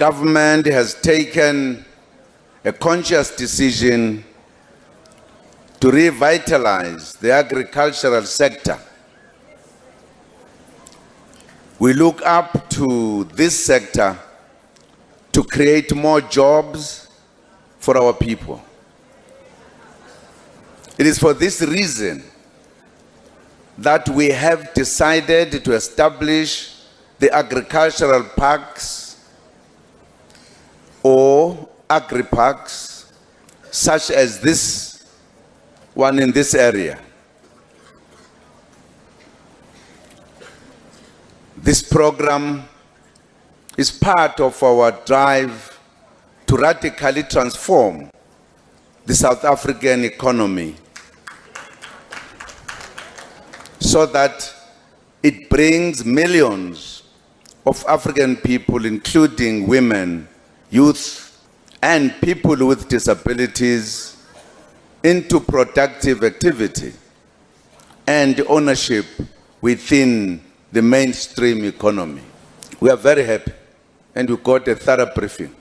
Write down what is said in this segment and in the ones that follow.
government has taken a conscious decision to revitalize the agricultural sector. We look up to this sector to create more jobs for our people. It is for this reason that we have decided to establish the agricultural parks or Agri-Parks, such as this one in this area. This program is part of our drive to radically transform the South African economy so that it brings millions of African people, including women, youth, and people with disabilities, into productive activity and ownership within the mainstream economy. We are very happy, and we got a thorough briefing,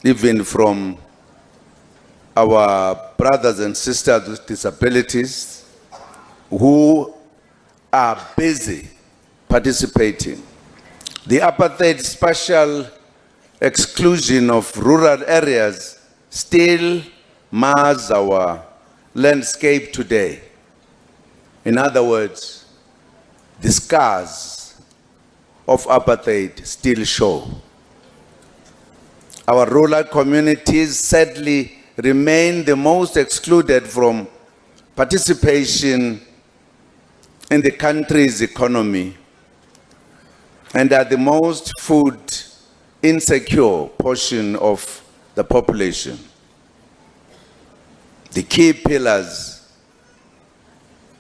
even from our brothers and sisters with disabilities who are busy participating. The Apartheid special exclusion of rural areas still mars our landscape today. In other words, the scars of apartheid still show. Our rural communities sadly remain the most excluded from participation in the country's economy and are the most food insecure portion of the population. The key pillars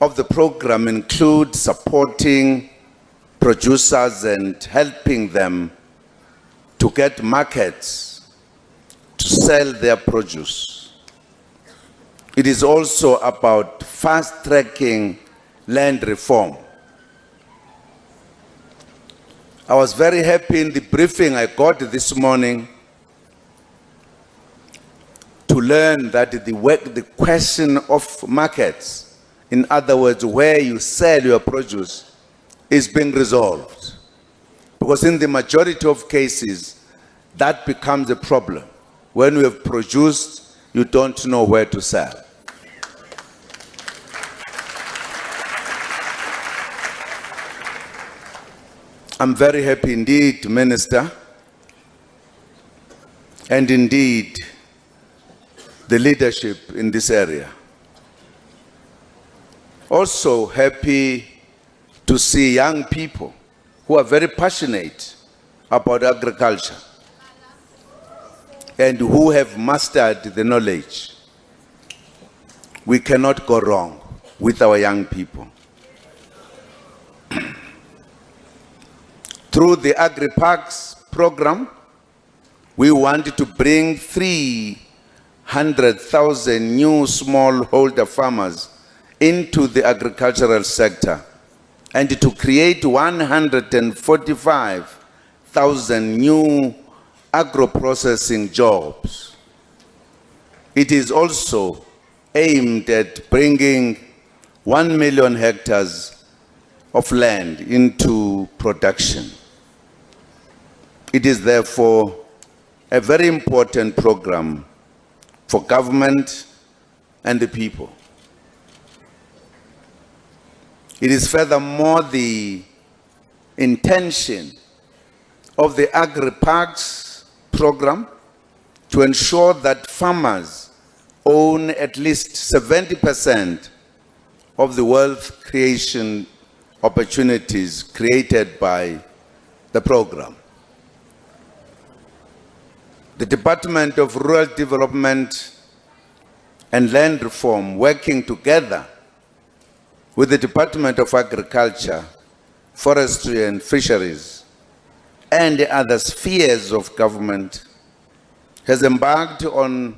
of the program include supporting producers and helping them to get markets to sell their produce. It is also about fast-tracking land reform. I was very happy in the briefing I got this morning to learn that the question of markets, in other words, where you sell your produce, is being resolved. Because in the majority of cases, that becomes a problem. When you have produced, you don't know where to sell. I'm very happy indeed, Minister, and indeed the leadership in this area. Also happy to see young people who are very passionate about agriculture and who have mastered the knowledge. We cannot go wrong with our young people. Through the Agri-Parks program, we want to bring 300,000 new smallholder farmers into the agricultural sector and to create 145,000 new agro-processing jobs. It is also aimed at bringing 1 million hectares of land into production. It is therefore a very important program for government and the people. It is furthermore the intention of the Agri-Parks program to ensure that farmers own at least 70% of the wealth creation opportunities created by the program. The Department of Rural Development and Land Reform, working together with the Department of Agriculture, Forestry and Fisheries, and other spheres of government, has embarked on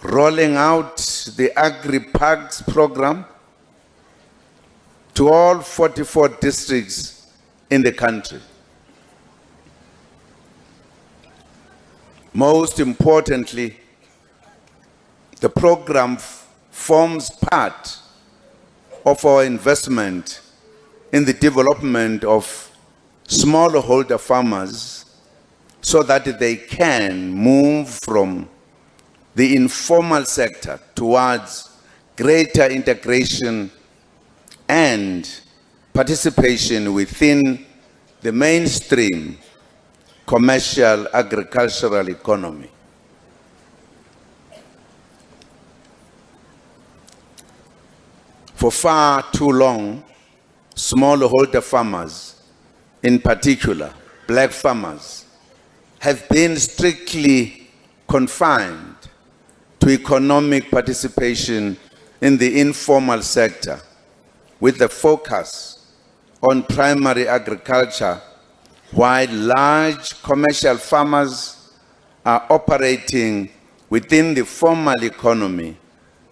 rolling out the Agri-Parks program to all 44 districts in the country. Most importantly, the program forms part of our investment in the development of smallholder farmers so that they can move from the informal sector towards greater integration and participation within the mainstream commercial agricultural economy. For far too long, smallholder farmers, in particular black farmers, have been strictly confined to economic participation in the informal sector with the focus on primary agriculture, while large commercial farmers are operating within the formal economy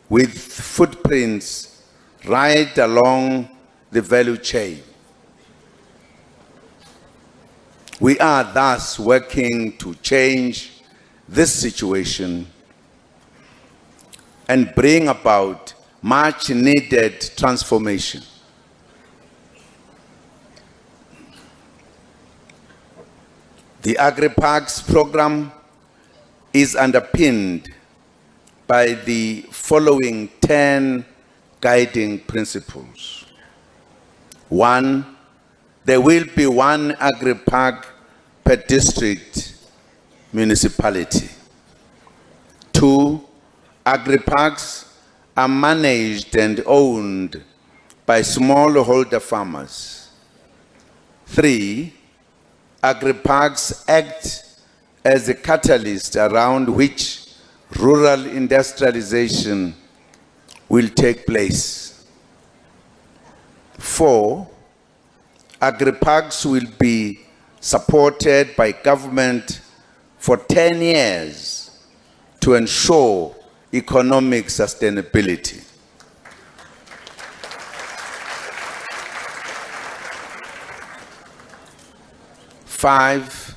with footprints right along the value chain. We are thus working to change this situation and bring about much needed transformation. The Agri-Parks program is underpinned by the following 10 guiding principles. 1, there will be one Agri-Park per district municipality. 2, Agri-Parks are managed and owned by smallholder farmers. 3, Agri-Parks act as a catalyst around which rural industrialization will take place. 4, Agri-Parks will be supported by government for 10 years to ensure economic sustainability. 5,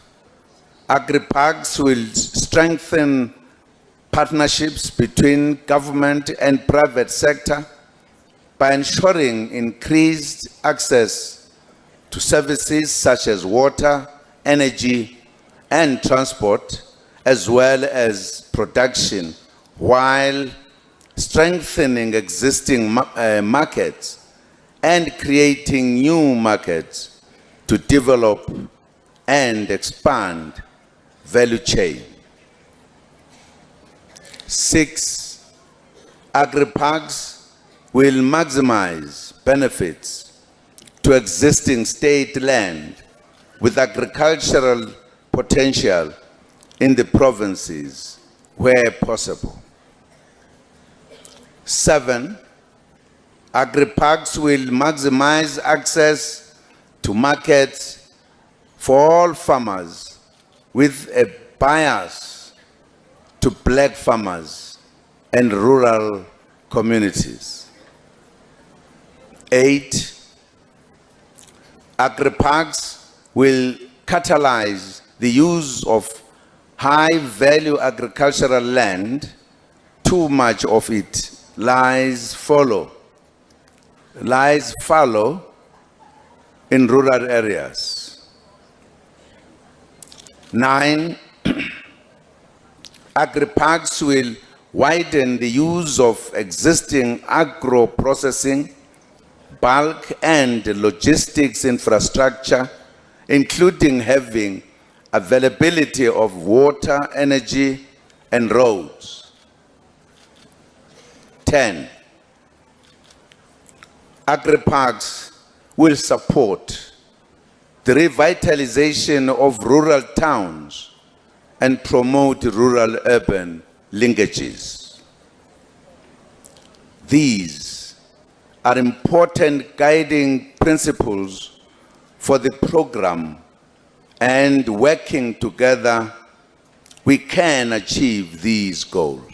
Agri-Parks will strengthen partnerships between government and private sector by ensuring increased access to services such as water, energy, and transport, as well as production, while strengthening existing markets and creating new markets to develop and expand value chain. 6, Agri-Parks will maximize benefits to existing state land with agricultural potential in the provinces where possible. 7, Agri-Parks will maximize access to markets for all farmers with a bias to black farmers and rural communities. 8, Agri-Parks will catalyze the use of high-value agricultural land. Too much of it lies fallow in rural areas. 9, Agri-Parks will widen the use of existing agro-processing, bulk and logistics infrastructure, including having availability of water, energy, and roads. 10, Agri-Parks will support the revitalization of rural towns and promote rural-urban linkages. These are important guiding principles for the program, and working together, we can achieve these goals.